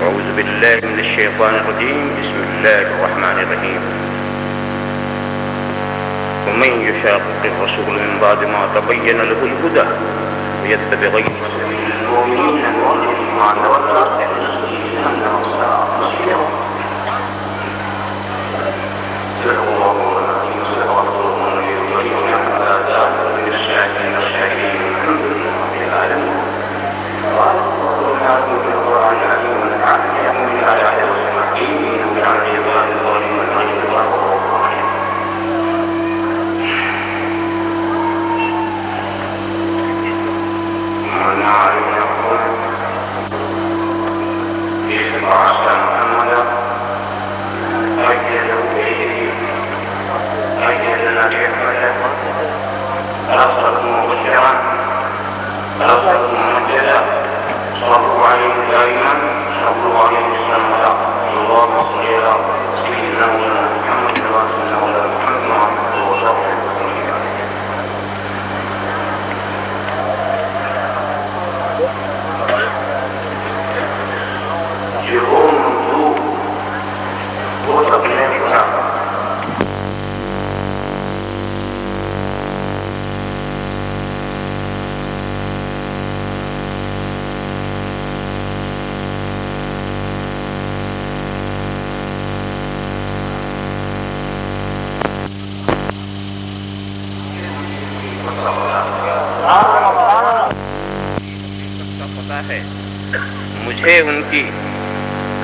أعوذ بالله من الشيطان الرجيم. بسم الله الرحمن الرحيم. ومن يشاقق الرسول من بعد ما تبين له الهدى ويتبع غير سبيل المؤمنين نوله ما تولى ونصله وساء مصيره. صدق الله العظيم وصدق رسوله النبي الكريم ونعم الآداب من الشاهدين والشاهدين والحمد لله رب العالمين. قال الله تعالى في القرآن العظيم ونفعني بهم من آياته والحكيم وعن عباد الظالمين والغيب والغفور الرحيم. من علم يقول في عصر محمدا أجل به أجل بحمده أرسله مبشرا أرسله منجدا صلوا عليه دائما صلوا عليه السلام. اللهم صل على سيدنا مولانا محمد وسيدنا مولانا محمد ورحمة الله وبركاته. جو موضوع وہ اپنے کا پتا ہے، مجھے ان کی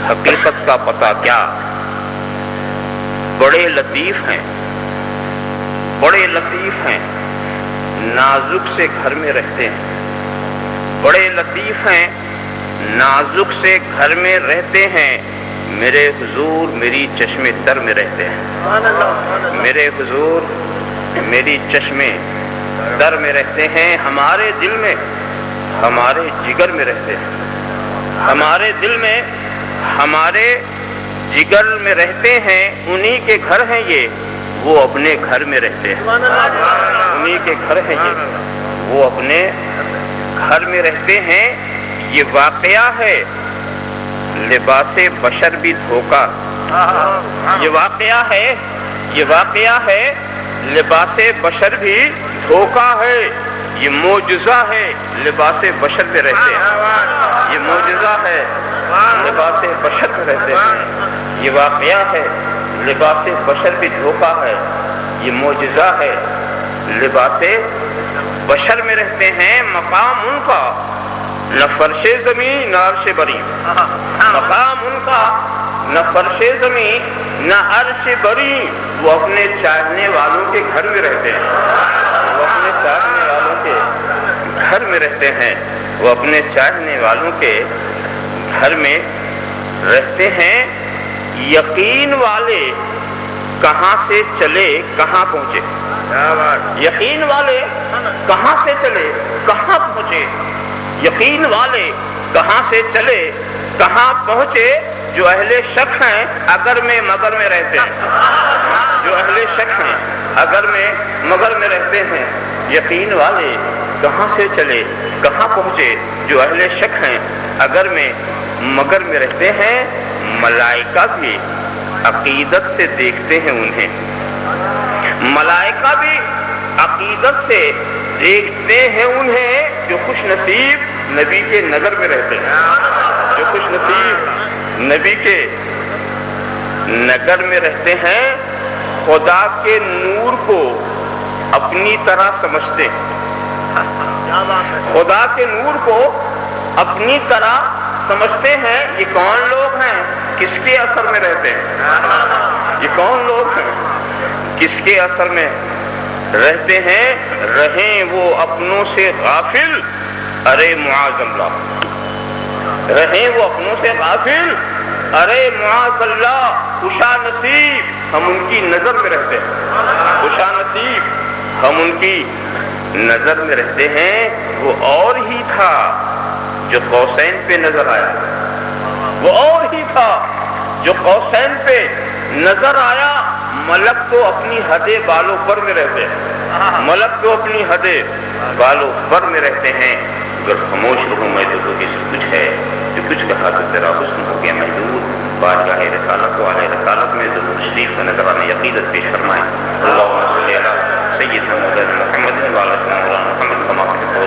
حقیقت کا پتہ کیا. بڑے لطیف ہیں، بڑے لطیف ہیں، نازک سے گھر میں رہتے ہیں. بڑے لطیف ہیں، نازک سے گھر میں رہتے ہیں. میرے حضور میری چشم تر میں رہتے ہیں. میرے حضور میری چشم در میں رہتے ہیں. ہمارے دل میں، ہمارے جگر میں رہتے ہیں. ہمارے دل میں، ہمارے جگر میں رہتے ہیں. انہی کے گھر ہیں یہ، وہ اپنے گھر میں رہتے ہیں. انہی کے گھر ہیں یہ، وہ اپنے گھر میں رہتے ہیں. یہ واقعہ ہے لباس بشر بھی دھوکا. یہ واقعہ ہے، یہ واقعہ ہے لباس بشر بھی دھوکا ہے. یہ معجزہ ہے لباس بشر میں رہتے ہیں. یہ معجزہ ہے لباس بشر میں رہتے ہیں. یہ واقعہ ہے لباس بشر بھی دھوکا ہے. یہ معجزہ ہے لباس بشر میں رہتے ہیں. مقام ان کا نہ فرش زمین نہ عرش بری. مقام ان کا نہ فرش زمین نہ عرش بری. وہ اپنے چاہنے والوں کے گھر میں رہتے ہیں. وہ اپنے چاہنے والوں کے گھر میں رہتے ہیں. وہ اپنے چاہنے والوں کے گھر میں رہتے ہیں. یقین والے کہاں سے چلے کہاں پہنچے. یقین والے کہاں سے چلے کہاں پہنچے. یقین والے کہاں سے چلے کہاں پہنچے. جو اہل شک ہیں اگر میں مگر میں رہتے ہیں. جو اہل شک ہیں اگر میں مگر میں رہتے ہیں. یقین والے کہاں سے چلے کہاں پہنچے. جو اہل شک ہیں اگر میں مگر میں رہتے ہیں. ملائکہ بھی عقیدت سے دیکھتے ہیں انہیں. ملائکہ بھی عقیدت سے دیکھتے ہیں انہیں. جو خوش نصیب نبی کے نگر میں رہتے ہیں. جو خوش نصیب نبی کے نگر میں رہتے ہیں. خدا کے نور کو اپنی طرح سمجھتے ہیں. خدا کے نور کو اپنی طرح سمجھتے ہیں. یہ کون لوگ ہیں کس کے اثر میں رہتے ہیں. یہ کون لوگ ہیں کس کے اثر میں رہتے ہیں. رہیں وہ اپنوں سے غافل ارے معاذ اللہ. رہیں وہ اپنوں سے غافل ارے معاذ اللہ. خوشا نصیب ہم ان کی نظر میں رہتے ہیں. خوشا نصیب ہم ان کی نظر میں رہتے ہیں. وہ اور ہی تھا جو قوسین پہ نظر آیا. وہ اور ہی تھا جو قوسین پہ نظر آیا. ملک تو اپنی حد بالوں پر میں رہتے ہیں. ملک تو اپنی حد بالوں پر میں رہتے ہیں. اگر خاموش رہوں میں تو کچھ ہے جو کچھ کہا تو تیرا حسن ہو گیا. بارگاہ رسالت و علیہ رسالت میں درود شریف کا نذرانہ عقیدت پیش فرمائیں. اللہم صلی علی سیدنا مولانا محمد وعلی سیدنا محمد کما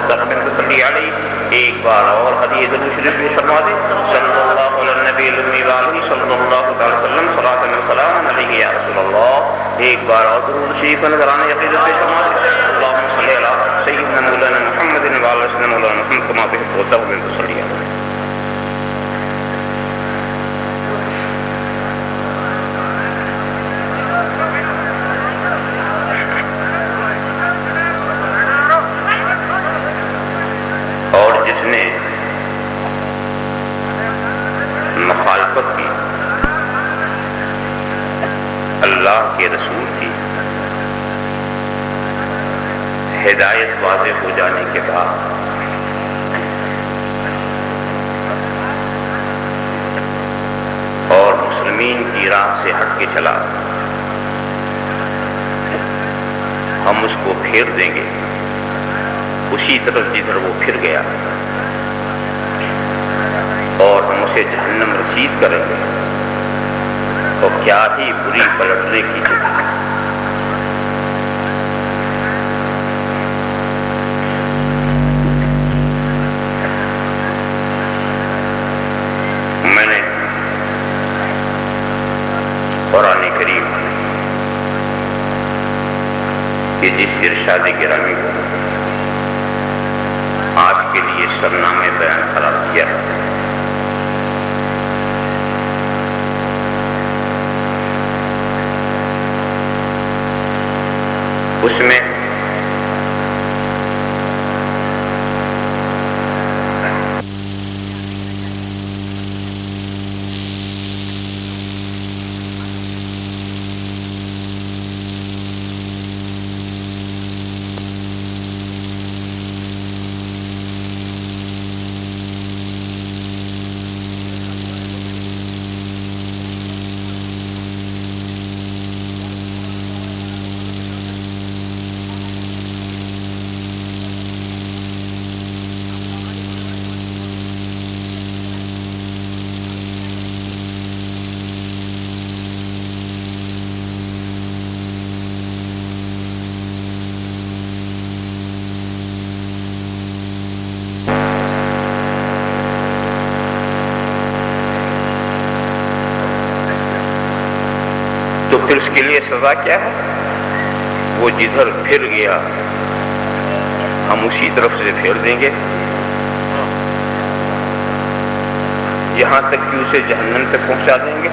تحب صلی علیہ. ایک بار اور حدیث درود شریف پیش فرما دیں. صلی اللہ علی النبی الامی وآلہ صلی اللہ تعالی وسلم صلاۃ و سلام علیہ یا رسول اللہ. ایک بار اور درود شریف کا نذرانہ عقیدت پیش فرما دیں. اللہم صلی علی سیدنا مولانا محمد وعلی سیدنا مولانا محمد کما تحب صلی علیہ. نے مخالفت کی اللہ کے رسول کی ہدایت واضح ہو جانے کے بعد اور مسلمین کی راہ سے ہٹ کے چلا، ہم اس کو پھیر دیں گے اسی طرف جدھر وہ پھر گیا، اور ہم اسے جہنم رسید کریں گے. تو کیا ہی بری پلٹنے کی جگہ. میں نے قرآن کریم کے جس ارشاد گرامی کو آج کے لیے سرنامے بیان قرار کیا ہے، اس میں تو پھر اس کے لیے سزا کیا ہے؟ وہ جدھر پھر گیا ہم اسی طرف سے پھیر دیں گے، یہاں تک کہ اسے جہنم تک پہنچا دیں گے،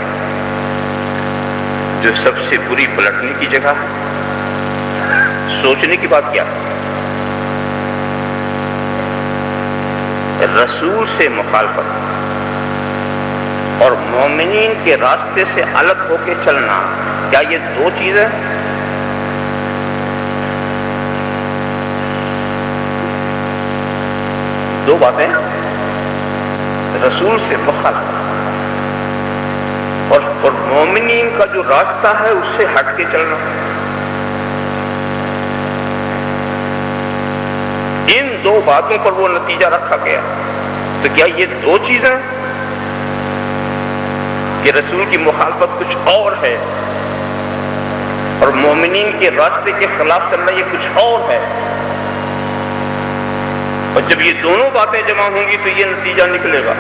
جو سب سے بری پلٹنے کی جگہ ہے. سوچنے کی بات کیا ہے؟ رسول سے مخالفت اور مومنین کے راستے سے الگ ہو کے چلنا، کیا یہ دو چیزیں؟ دو باتیں. رسول سے مخالفت اور مومنین کا جو راستہ ہے اس سے ہٹ کے چلنا. ان دو باتوں پر وہ نتیجہ رکھا گیا. تو کیا یہ دو چیزیں کہ رسول کی مخالفت کچھ اور ہے اور مومنین کے راستے کے خلاف چلنا یہ کچھ اور ہے؟ اور جب یہ دونوں باتیں جمع ہوں گی تو یہ نتیجہ نکلے گا.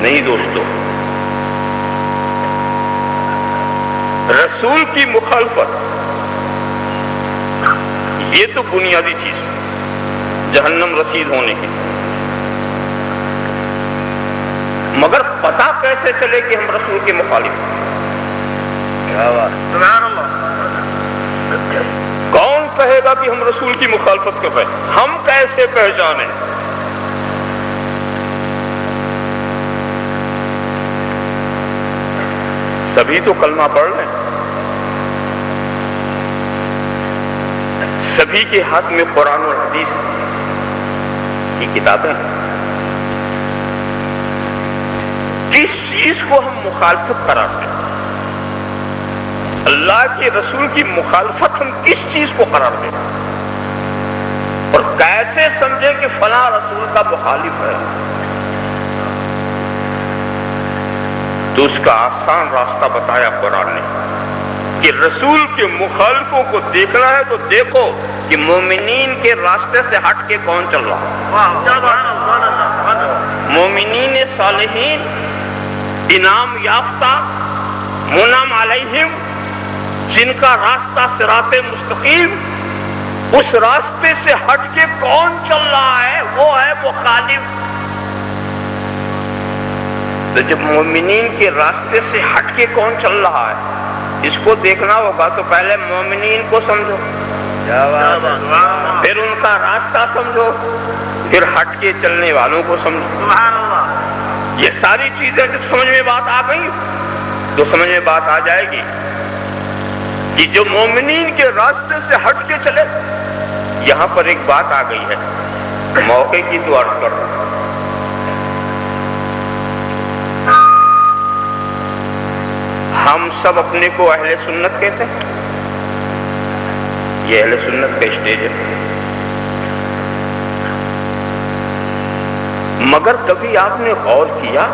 نہیں دوستو، رسول کی مخالفت یہ تو بنیادی چیز جہنم رسید ہونے کی، مگر پتہ کیسے چلے کہ ہم رسول کے مخالف ہیں؟ سبحان اللہ. کون کہے گا کہ ہم رسول کی مخالفت کر رہے ہیں؟ ہم کیسے پہچانیں؟ سبھی تو کلمہ پڑھ لیں، سبھی کے ہاتھ میں قرآن اور حدیث کی کتابیں ہیں. کس چیز کو ہم مخالفت قرار دیں؟ اللہ کے رسول کی مخالفت ہم کس چیز کو قرار دیں؟ اور کیسے سمجھیں کہ فلاں رسول کا مخالف ہے؟ تو اس کا آسان راستہ بتایا قرآن نے کہ رسول کے مخالفوں کو دیکھنا ہے تو دیکھو کہ مومنین کے راستے سے ہٹ کے کون چل رہا ہے۔ مومنین صالحین انعام یافتہ منعم علیہم، جن کا راستہ صراط مستقیم، اس راستے سے ہٹ کے کون چل رہا ہے؟ وہ ہے مخالف۔ تو جب مومنین کے راستے سے ہٹ کے کون چل رہا ہے اس کو دیکھنا ہوگا تو پہلے مومنین کو سمجھو، پھر ان کا راستہ سمجھو، پھر ہٹ کے چلنے والوں کو سمجھو۔ یہ ساری چیزیں جب سمجھ میں بات آ گئی تو سمجھ میں بات آ جائے گی کہ جو مومنین کے راستے سے ہٹ کے چلے۔ یہاں پر ایک بات آ گئی ہے، موقع کی تو عرض کر رہا ہوں۔ ہم سب اپنے کو اہل سنت کہتے ہیں، یہ اہل سنت کا اسٹیج ہے، مگر کبھی آپ نے غور کیا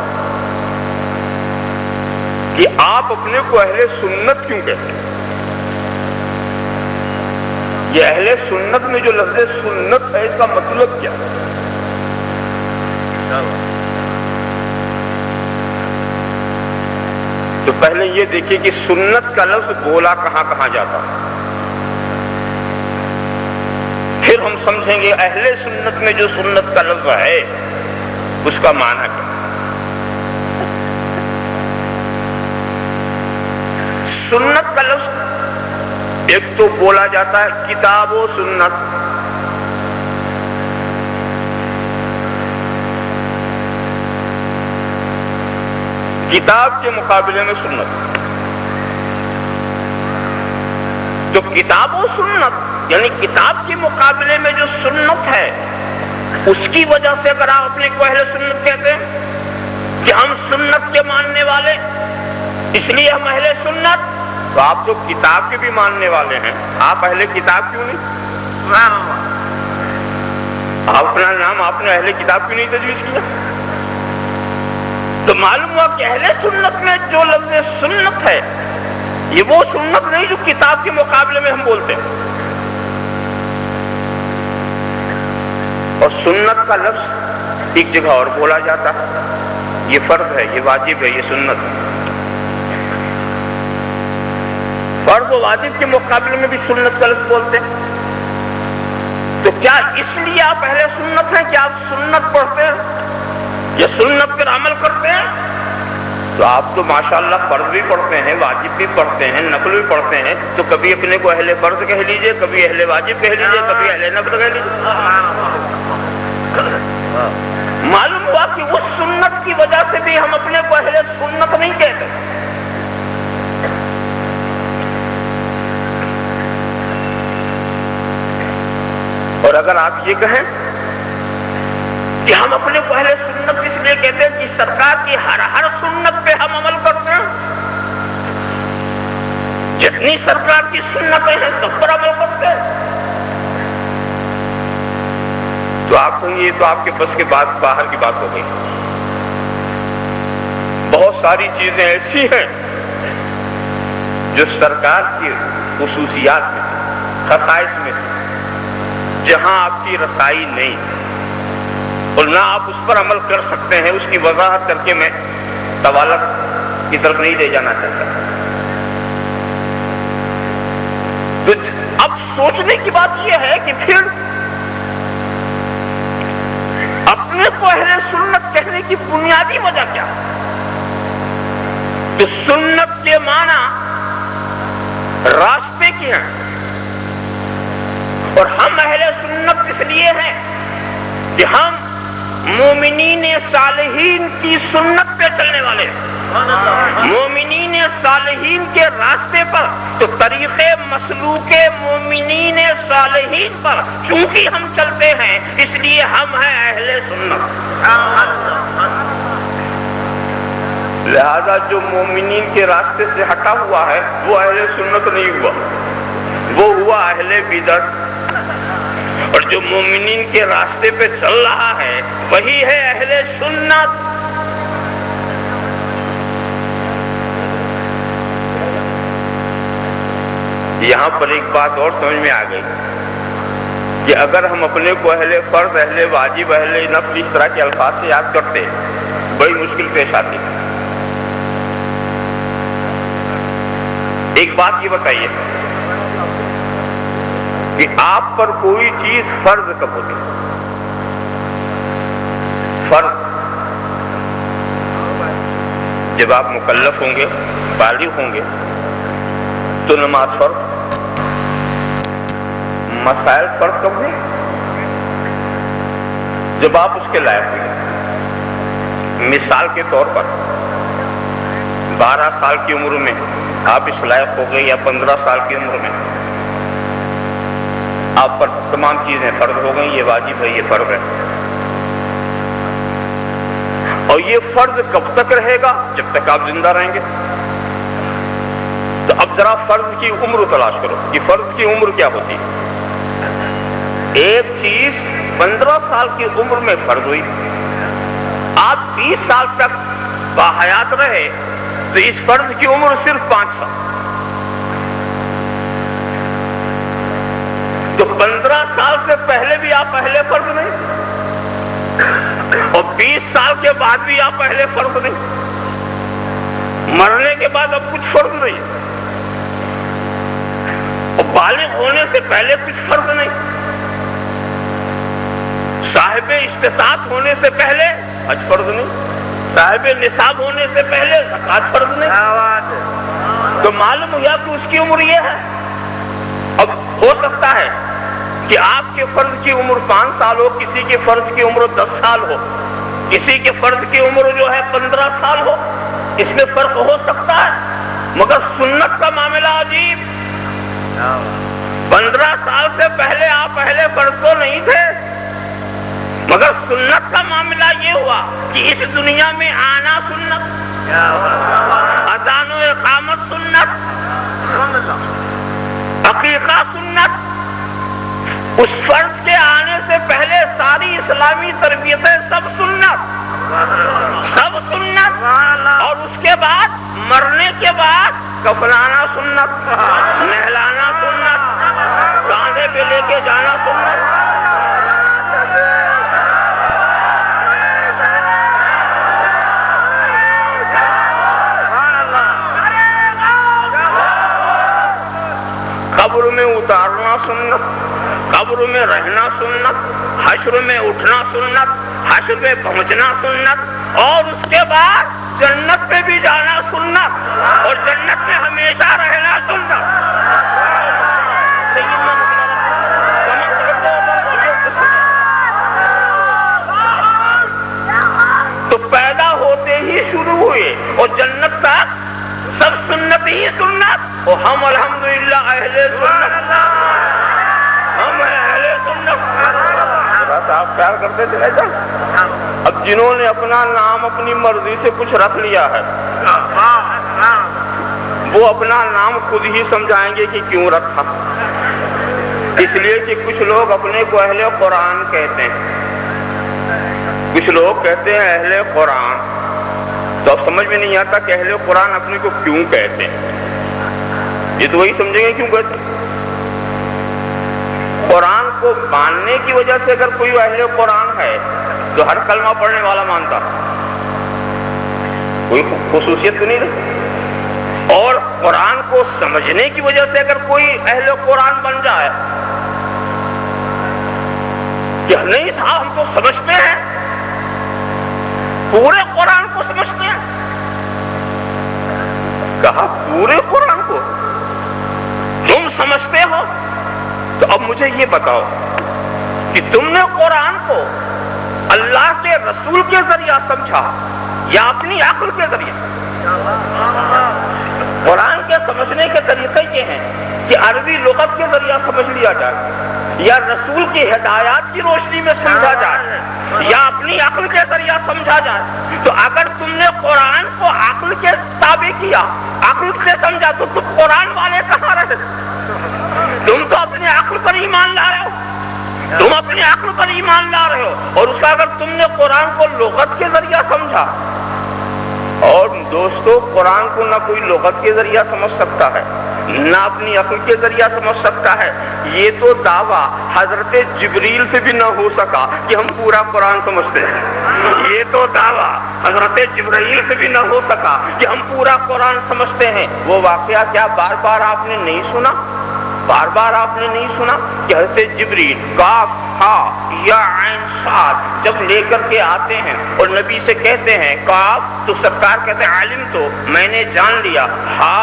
کہ آپ اپنے کو اہل سنت کیوں کہتے ہیں؟ یہ اہل سنت میں جو لفظ سنت ہے اس کا مطلب کیا؟ تو پہلے یہ دیکھیے کہ سنت کا لفظ بولا کہاں کہاں جاتا ہے، پھر ہم سمجھیں گے اہل سنت میں جو سنت کا لفظ ہے اس کا معنی کیا۔ سنت کا لفظ ایک تو بولا جاتا ہے کتاب و سنت، کتاب کے مقابلے میں سنت، تو کتاب و سنت یعنی کتاب کے مقابلے میں جو سنت ہے اس کی وجہ سے اگر آپ اپنے کو اہل سنت کہتے ہیں کہ ہم سنت کے ماننے والے اس لیے ہم اہل سنت، تو آپ تو کتاب کے بھی ماننے والے ہیں، آپ اہل کتاب کیوں نہیں؟ اپنا نام آپ نے اہل کتاب کیوں نہیں تجویز کیا؟ تو معلوم ہوا کہ اہل سنت میں جو لفظ سنت ہے یہ وہ سنت نہیں جو کتاب کے مقابلے میں ہم بولتے ہیں۔ اور سنت کا لفظ ایک جگہ اور بولا جاتا ہے، یہ فرض ہے، یہ واجب ہے، یہ سنت ہے۔ فرض و واجب کے مقابلے میں بھی سنت کا لفظ بولتے ہیں۔ تو کیا اس لیے آپ اہل سنت ہیں کہ آپ سنت پڑھتے ہیں یا سنت پر عمل کرتے ہیں؟ تو آپ تو ماشاءاللہ فرض بھی پڑھتے ہیں، واجب بھی پڑھتے ہیں، نفل بھی پڑھتے ہیں، تو کبھی اپنے کو اہل فرض کہہ لیجئے، کبھی اہل واجب کہہ لیجئے، کبھی اہل نفل کہہ لیجئے۔ معلوم ہوا کہ اس سنت کی وجہ سے بھی ہم اپنے کو اہل سنت نہیں کہتے۔ اور اگر آپ یہ کہیں کہ ہم اپنے کو اہل سنت اس لیے کہتے ہیں کہ سرکار کی ہر سنت پہ ہم عمل کرتے ہیں، جتنی سرکار کی سنتیں ہیں سب پر عمل کرتے ہیں، تو آپ کو یہ تو آپ کے بس کے بعد باہر کی بات ہو گئی۔ بہت ساری چیزیں ایسی ہیں جو سرکار کی خصوصیات میں سے، خصائص میں سے، جہاں آپ کی رسائی نہیں اور نہ آپ اس پر عمل کر سکتے ہیں، اس کی وضاحت کر کے میں طوالت کی طرف نہیں لے جانا چاہتا۔ تو اب سوچنے کی بات یہ ہے کہ پھر اپنے کو اہل سنت کہنے کی بنیادی وجہ کیا؟ تو سنت کے معنی راستے کی ہیں، اور ہم اہل سنت اس لیے ہیں کہ ہم مومنین صالحین کی سنت پہ چلنے والے ہیں، مومنین صالحین کے راستے پر، تو طریقے مسلوک مومنین صالحین پر چونکہ ہم چلتے ہیں اس لیے ہم ہیں اہل سنت۔ لہذا جو مومنین کے راستے سے ہٹا ہوا ہے وہ اہل سنت نہیں ہوا، وہ ہوا اہل بدعت، اور جو مومنین کے راستے پہ چل رہا ہے وہی ہے اہل سنت۔ یہاں پر ایک بات اور سمجھ میں آ گئی کہ اگر ہم اپنے کو اہل فرض، اہل واجب، اہل نفل اس طرح کے الفاظ سے یاد کرتے بڑی مشکل پیش آتی۔ ایک بات یہ بتائیے کہ آپ پر کوئی چیز فرض کب ہوتی؟ فرض جب آپ مکلف ہوں گے، بالغ ہوں گے تو نماز فرض۔ مسائل فرض کب ہوئے؟ جب آپ اس کے لائق ہوئے۔ مثال کے طور پر 12 سال کی عمر میں آپ اس لائق ہو گئے یا 15 سال کی عمر میں آپ پر تمام چیزیں فرض ہو گئیں، یہ واجب ہے، یہ فرض ہے۔ اور یہ فرض کب تک رہے گا؟ جب تک آپ زندہ رہیں گے۔ تو اب ذرا فرض کی عمر تلاش کرو کہ فرض کی عمر کیا ہوتی ہے۔ ایک چیز 15 سال کی عمر میں فرض ہوئی، آپ 20 سال تک باحیات رہے تو اس فرض کی عمر صرف 5 سال۔ تو 15 سال سے پہلے بھی آپ اہل فرض نہیں، اور 20 سال کے بعد بھی آپ اہل فرض نہیں، مرنے کے بعد اب کچھ فرض نہیں، اور بالغ ہونے سے پہلے کچھ فرض نہیں، صاحب استطاعت ہونے سے پہلے حج فرض نہیں، صاحب نصاب ہونے سے پہلے زکات فرض نہیں۔ تو معلوم ہوا کہ اس کی عمر یہ ہے۔ اب ہو سکتا ہے کہ آپ کے فرض کی عمر 5 سال ہو، کسی کے فرض کی عمر 10 سال ہو، کسی کے فرض کی عمر جو ہے 15 سال ہو، اس میں فرق ہو سکتا ہے، مگر سنت کا معاملہ عجیب۔ 15 سال سے پہلے آپ اہل فرض تو نہیں تھے، مگر سنت کا معاملہ یہ ہوا کہ اس دنیا میں آنا سنت، اذان و اقامت سنت، عقیقہ سنت۔ اس فرض کے آنے سے پہلے ساری اسلامی تربیتیں سب سنت، سب سنت، اور اس کے بعد مرنے کے بعد کفنانا سنت، نہلانا سنت، کاندھے پہ لے کے جانا سنت۔ قبر میں اتارنا سنت، قبر میں رہنا سنت، حشر میں اٹھنا سنت، حشر میں پہنچنا سنت، اور اس کے بعد جنت میں بھی جانا سنت، اور جنت میں ہمیشہ رہنا سنت۔ تو پیدا ہوتے ہی شروع ہوئے اور جنت تک سب سنت ہی سنت، اور ہم الحمدللہ اہل سنت، ہم اہل سنت۔ ذرا سا آپ پیار کرتے تھے نا۔ اب جنہوں نے اپنا نام اپنی مرضی سے کچھ رکھ لیا ہے وہ اپنا نام خود ہی سمجھائیں گے کہ کیوں رکھا۔ اس لیے کہ کچھ لوگ اپنے کو اہل قرآن کہتے ہیں، کچھ لوگ کہتے ہیں اہل قرآن، تو اب سمجھ میں نہیں آتا کہ اہل قرآن اپنے کو کیوں کہتے ہیں۔ یہ تو وہی سمجھیں گے کیوں کہتے ہیں۔ قرآن کو ماننے کی وجہ سے اگر کوئی اہل قرآن ہے تو ہر کلمہ پڑھنے والا مانتا، کوئی خصوصیت تو نہیں رہتی۔ اور قرآن کو سمجھنے کی وجہ سے اگر کوئی اہل قرآن بن جائے کہ نہیں صاحب ہم تو سمجھتے ہیں، پورے قرآن کو سمجھتے ہیں۔ کہا پورے قرآن کو تم سمجھتے ہو؟ تو اب مجھے یہ بتاؤ کہ تم نے قرآن کو اللہ کے رسول کے ذریعہ سمجھا یا اپنی عقل کے ذریعہ؟ قرآن کے سمجھنے کے طریقے یہ ہیں کہ عربی لغت کے ذریعہ سمجھ لیا جائے، یا رسول کی ہدایات کی روشنی میں سمجھا جائے، یا اپنی عقل کے ذریعہ سمجھا جائے۔ تو اگر تم نے قرآن کو عقل کے تابع کیا، عقل سے سمجھا، تو تم قرآن والے کہاں رہے؟ تم تو اپنے عقل پر ایمان لا رہے ہو، تم اپنی عقل پر ایمان لا رہے ہو، اور اس کا اگر تم نے قرآن کو لغت کے ذریعہ سمجھا، اور دوستو قرآن کو نہ کوئی لغت کے ذریعہ سمجھ سکتا ہے نہ اپنی عقل کے ذریعہ سمجھ سکتا ہے۔ یہ تو دعویٰ حضرت جبریل سے بھی نہ ہو سکا کہ ہم پورا قرآن سمجھتے ہیں۔ یہ تو دعویٰ حضرت جبرائیل سے بھی نہ ہو سکا کہ ہم پورا قرآن سمجھتے ہیں۔ وہ واقعہ کیا بار بار آپ نے نہیں سنا؟ بار بار آپ نے نہیں سنا کہ حضرت جبریل کاف ہا یا عین صاد جب لے کر کے آتے ہیں اور نبی سے کہتے ہیں کاف، تو سرکار کہتے ہیں عالم تو میں نے جان لیا، ہا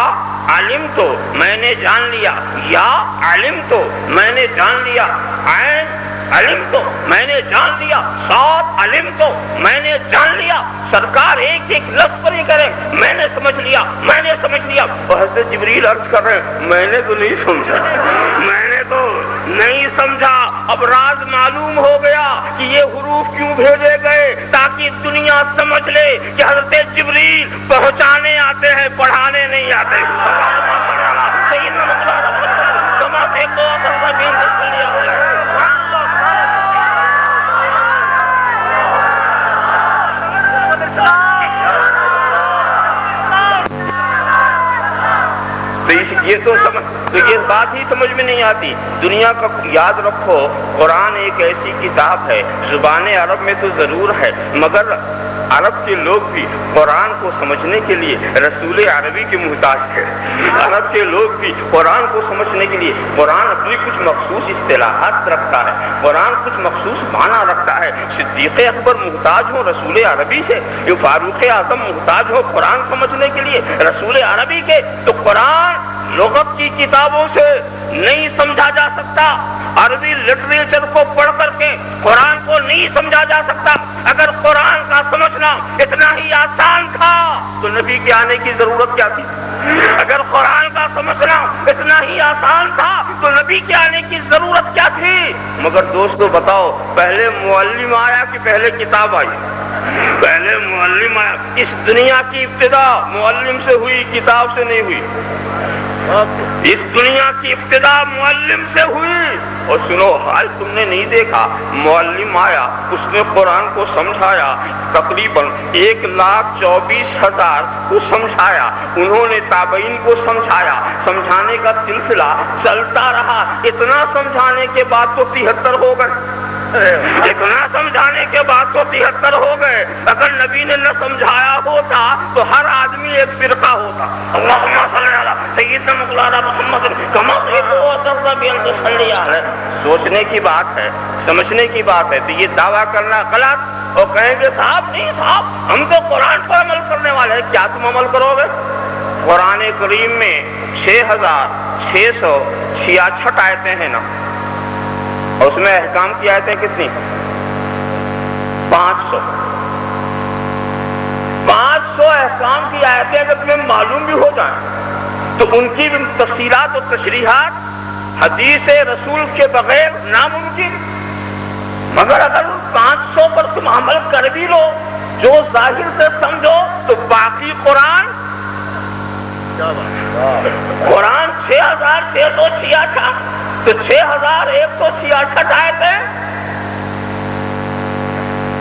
عالم تو میں نے جان لیا، یا عالم تو میں نے جان لیا، عین علم تو میں نے جان لیا، صاد علم تو میں نے جان لیا۔ سرکار ایک ایک لفظ پر ہی کریں میں نے سمجھ لیا، میں نے سمجھ لیا۔ اور حضرت جبریل عرض کر رہے ہیں میں نے تو نہیں سمجھا، میں نے تو نہیں سمجھا۔ اب راز معلوم ہو گیا کہ یہ حروف کیوں بھیجے گئے، تاکہ دنیا سمجھ لے کہ حضرت جبریل پہنچانے آتے ہیں، پڑھانے نہیں آتے۔ تو یہ بات ہی سمجھ میں نہیں آتی۔ دنیا کا یاد رکھو قرآن ایک ایسی کتاب ہے، زبان عرب میں تو ضرور ہے، مگر عرب کے لوگ بھی قرآن کو سمجھنے کے لیے رسول عربی کے محتاج تھے۔ عرب کے لوگ بھی قرآن کو سمجھنے کے لیے، قرآن اپنی کچھ مخصوص اصطلاحات رکھتا ہے، قرآن کچھ مخصوص معنی رکھتا ہے۔ صدیق اکبر محتاج ہو رسول عربی سے، یہ فاروق اعظم محتاج ہو قرآن سمجھنے کے لیے رسول عربی کے، تو قرآن لغت کی کتابوں سے نہیں سمجھا جا سکتا، عربی لٹریچر کو پڑھ کر کے قرآن کو نہیں سمجھا جا سکتا۔ اگر قرآن کا سمجھنا اتنا ہی آسان تھا تو نبی کے آنے کی ضرورت کیا تھی؟ اگر قرآن کا سمجھنا اتنا ہی آسان تھا تو نبی کے آنے کی ضرورت کیا تھی؟ مگر دوستو بتاؤ، پہلے معلم آیا کہ پہلے کتاب آئی؟ پہلے معلم آیا۔ اس دنیا کی ابتدا معلم سے ہوئی، کتاب سے نہیں ہوئی۔ اس دنیا کی ابتدا معلم سے ہوئی۔ اور سنو، حال تم نے نہیں دیکھا، معلم آیا، اس نے قرآن کو سمجھایا، تقریباً 1,24,000 کو سمجھایا، انہوں نے تابعین کو سمجھایا، سمجھانے کا سلسلہ چلتا رہا۔ اتنا سمجھانے کے بعد تو 73 ہو گئے، اتنا سمجھانے کے بعد تو 73 ہو گئے۔ اگر نبی نے نہ سمجھایا ہوتا تو ہر آدمی ایک فرقہ ہوتا۔ اللہم صلی علی سیدنا مولانا محمد کما سوچنے کی بات ہے، سمجھنے کی بات ہے۔ تو یہ دعویٰ کرنا غلط، اور کہیں گے صاحب نہیں صاحب ہم تو قرآن پر عمل کرنے والے ہیں۔ کیا تم عمل کرو گے؟ قرآن کریم میں 6,666 آیتیں ہیں نا، اور اس میں احکام کی آیتیں کتنی؟ 500 احکام کی آیتیں اگر تمہیں معلوم بھی ہو جائیں تو ان کی بھی تفصیلات اور تشریحات حدیث رسول کے بغیر ناممکن۔ مگر اگر 500 پر تم عمل کر بھی لو، جو ظاہر سے سمجھو، تو باقی قرآن 6,666 تو 6,166 آیتیں۔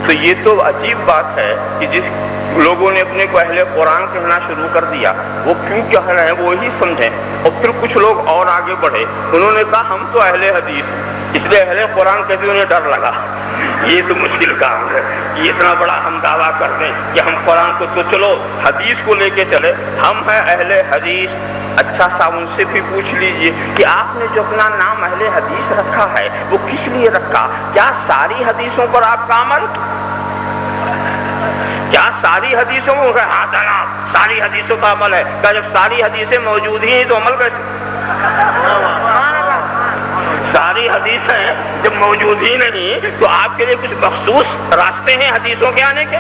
تو یہ تو عجیب بات ہے کہ جس لوگوں نے اپنے کو اہل قرآن کہنا شروع کر دیا، وہ کیوں کہہ رہے ہیں وہی سمجھیں۔ اور پھر کچھ لوگ اور آگے بڑھے، انہوں نے کہا ہم تو اہل حدیث ہیں، اس لیے اہل قرآن کہتے انہیں ڈر لگا۔ یہ تو مشکل کام ہے کہ اتنا بڑا ہم دعویٰ کر دیں کہ ہم قرآن کو، تو چلو حدیث کو لے کے چلے، ہم ہیں اہل حدیث۔ اچھا صاحب ان سے بھی پوچھ لیجئے کہ آپ نے جو اپنا نام اہل حدیث رکھا ہے وہ کس لیے رکھا؟ کیا ساری حدیثوں پر آپ کا عمل؟ کیا ساری حدیثوں میں؟ ہاں جناب ساری حدیثوں کا عمل ہے۔ کیا جب ساری حدیثیں موجود ہی ہیں تو عمل کیسے؟ ساری حدیثیں جب موجود ہی نہیں تو آپ کے لیے کچھ مخصوص راستے ہیں حدیثوں کے آنے کے؟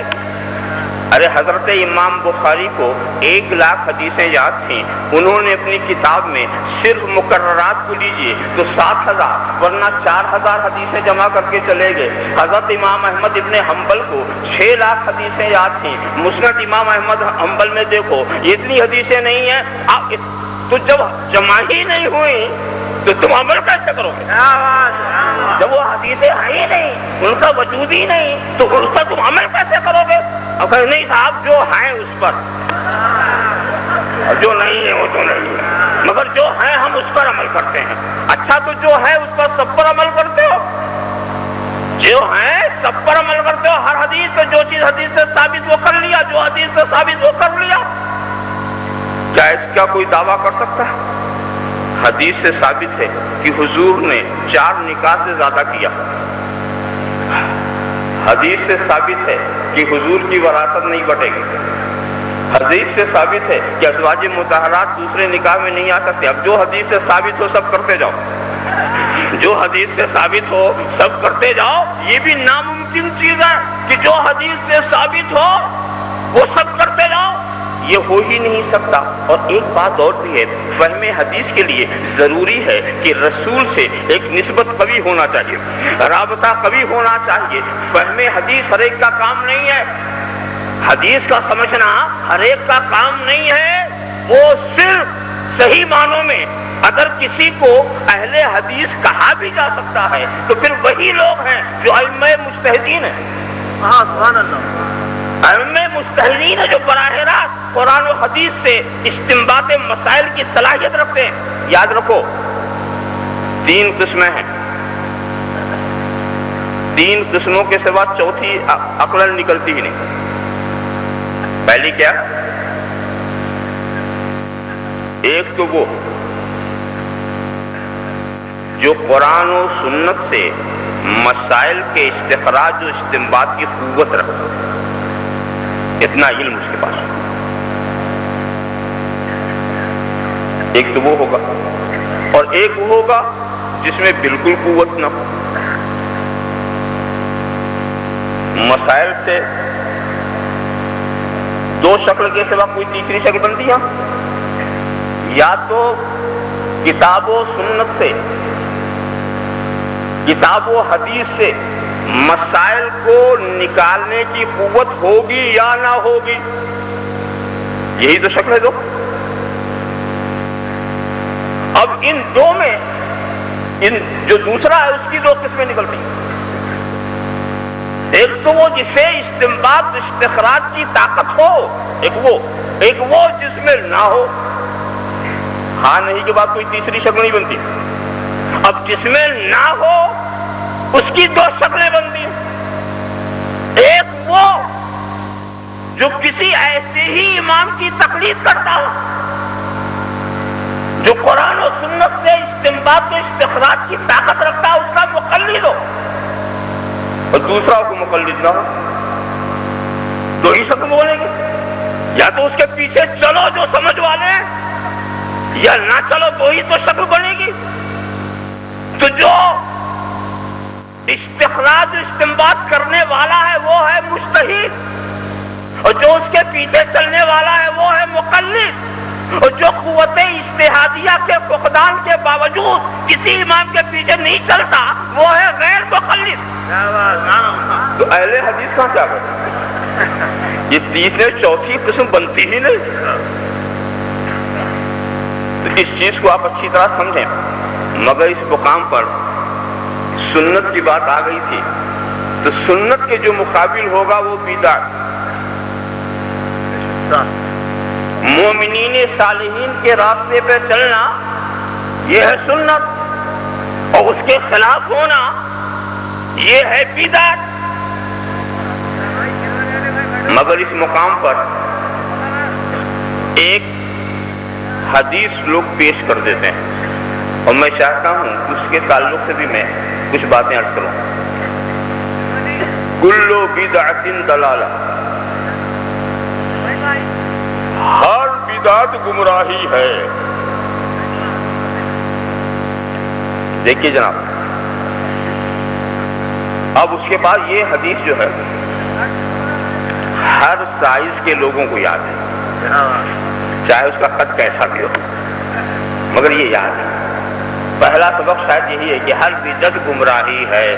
ارے حضرت امام بخاری کو 1,00,000 حدیثیں یاد تھیں، انہوں نے اپنی کتاب میں صرف مقررات کو لیجئے تو 7,000 ورنہ 4,000 حدیثیں جمع کر کے چلے گئے۔ حضرت امام احمد ابن حنبل کو 6,00,000 حدیثیں یاد تھیں، مسند امام احمد حنبل میں دیکھو یہ اتنی حدیثیں نہیں ہیں۔ تو جب جمع ہی نہیں ہوئی تو تم عمل کیسے کرو گے؟ جب وہ حدیثیں ہیں ہی نہیں، ان کا وجود ہی نہیں، تو ان کا تم عمل کیسے کرو گے؟ نہیں صاحب جو ہیں اس پر، جو نہیں ہے وہ تو نہیں ہے۔ مگر جو ہے ہم اس پر عمل کرتے ہیں. اچھا تو جو ہے اس پر سب پر عمل کرتے ہو؟ جو ہے سب پر عمل کرتے ہو. ہر حدیث پہ جو چیز حدیث سے ثابت وہ کر لیا, جو حدیث سے ثابت وہ کر لیا. کیا اس کا کوئی دعویٰ کر سکتا ہے؟ حدیث سے ثابت ہے کہ حضور نے 4 نکاح سے زیادہ کیا. حدیث سے ثابت ہے کہ حضور کی وراثت نہیں بٹے گی. حدیث سے ثابت ہے کہ ازواج مطہرات دوسرے نکاح میں نہیں آ سکتے. اب جو حدیث سے ثابت ہو سب کرتے جاؤ, جو حدیث سے ثابت ہو سب کرتے جاؤ. یہ بھی ناممکن چیز ہے کہ جو حدیث سے ثابت ہو وہ سب کرتے جاؤ, یہ ہو ہی نہیں سکتا. اور ایک بات اور بھی ہے, فہم حدیث کے لیے ضروری ہے کہ رسول سے ایک نسبت قوی ہونا چاہیے, رابطہ قوی ہونا چاہیے. فہم حدیث ہر ایک کا کام نہیں ہے. حدیث کا سمجھنا ہر ایک کا کام نہیں ہے. وہ صرف صحیح معنوں میں اگر کسی کو اہل حدیث کہا بھی جا سکتا ہے تو پھر وہی لوگ ہیں جو ائمہ مجتہدین ہیں. سبحان اللہ. ائمہ مجتہدین ہیں جو براہ راست قرآن و حدیث سے استنباط مسائل کی صلاحیت رکھتے ہیں. یاد رکھو 3 قسمیں ہیں. 3 قسموں کے سوا چوتھی عقل نکلتی ہی نہیں. پہلی کیا؟ ایک تو وہ جو قرآن و سنت سے مسائل کے استخراج و استنباط کی قوت رکھتا, اتنا علم اس کے پاس. ایک تو وہ ہوگا, اور ایک وہ ہوگا جس میں بالکل قوت نہ ہو. مسائل سے 2 شکل کے سوا کوئی تیسری شکل بنتی ہے. یا تو کتاب و سنت سے, کتاب و حدیث سے مسائل کو نکالنے کی قوت ہوگی یا نہ ہوگی. یہی تو شکل ہے دو. اب ان 2 میں جو دوسرا ہے اس کی 2 قسمیں نکلتی ہیں. ایک تو وہ جسے استنباط استخراج کی طاقت ہو, ایک وہ جس میں نہ ہو. ہاں نہیں کے بعد کوئی تیسری شکل نہیں بنتی. اب جس میں نہ ہو اس کی 2 شکلیں بنتی ہیں. ایک وہ جو کسی ایسے ہی امام کی تقلید کرتا ہو جو قرآن و سنت سے استنباط و استخراج کی طاقت رکھتا ہے, اس کا مقلد ہو. اور دوسرا کو مقلد نہ ہو. 2 ہی شکل بولیں گے. یا تو اس کے پیچھے چلو جو سمجھ والے ہیں, یا نہ چلو 2 ہی تو شکل بنے گی. تو جو استخراج استنباط کرنے والا ہے وہ ہے مجتہد, اور جو اس کے پیچھے چلنے والا ہے وہ ہے مقلد. اور جو قوت اجتہادیہ کے فقدان کے باوجود کسی امام کے پیچھے نہیں چلتا وہ ہے غیر مقلد. تو اہل حدیث کہاں سے آ گئے؟ یہ تیسری چوتھی قسم بنتی ہی نہیں. تو اس چیز کو آپ اچھی طرح سمجھیں. مگر اس مقام پر سنت کی بات آ گئی تھی تو سنت کے جو مقابل ہوگا وہ بدعت. مومنین صالحین کے راستے پہ چلنا یہ ہے سنت, اور اس کے خلاف ہونا یہ ہے بدعت. مگر اس مقام پر ایک حدیث لوگ پیش کر دیتے ہیں, اور میں چاہتا ہوں کہ اس کے تعلق سے بھی میں کچھ باتیں عرض کروں. کل بدعت ضلالہ, ہر بدعت گمراہی ہے. دیکھیے جناب, اب اس کے بعد یہ حدیث جو ہے ہر سائز کے لوگوں کو یاد ہے, چاہے اس کا قد کیسا بھی ہو, مگر یہ یاد ہے. پہلا سبق شاید یہی ہے کہ ہر بدعت گمراہی ہے.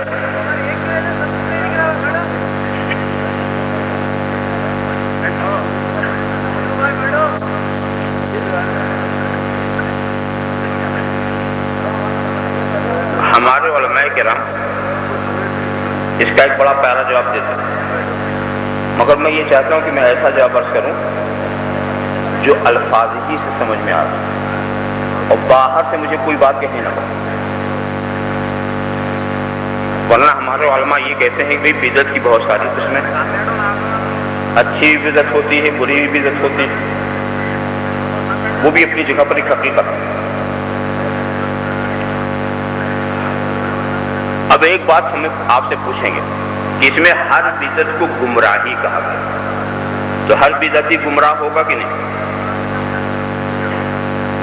ہمارے علماء کرام اس کا ایک بڑا پیارا جواب دیتے ہیں, مگر میں یہ چاہتا ہوں کہ میں ایسا جواب عرض کروں جو الفاظ ہی سے سمجھ میں آ رہا ہے. اور باہر سے مجھے کوئی بات کہنے نہ پڑے، ورنہ ہمارے علماء یہ کہتے ہیں کہ بدعت کی بہت ساری قسمیں ہیں، اچھی بھی بدعت ہوتی ہے، بری بھی بدعت ہوتی ہے، وہ بھی اپنی جگہ پر ایک حقیقت ہے۔ اب ایک بات ہم آپ سے پوچھیں گے کہ اس میں ہر بدعت کو گمراہی کہا گیا، تو ہر بدعتی گمراہ ہوگا کہ نہیں؟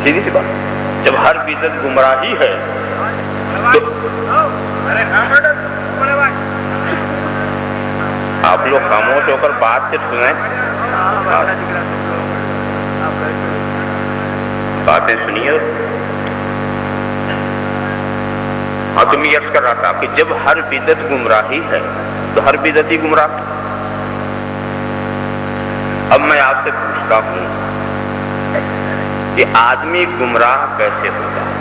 سیدھی سی بات، جب ہر بدعت گمراہی ہے تو آپ لوگ خاموش ہو کر بات صرف سنیں، باتیں سنیے۔ ہاں تو میں عرض کر رہا تھا کہ جب ہر بدعت گمراہی ہے تو ہر بدعتی گمراہ۔ اب میں آپ سے پوچھتا ہوں کہ آدمی گمراہ کیسے ہوتا ہے؟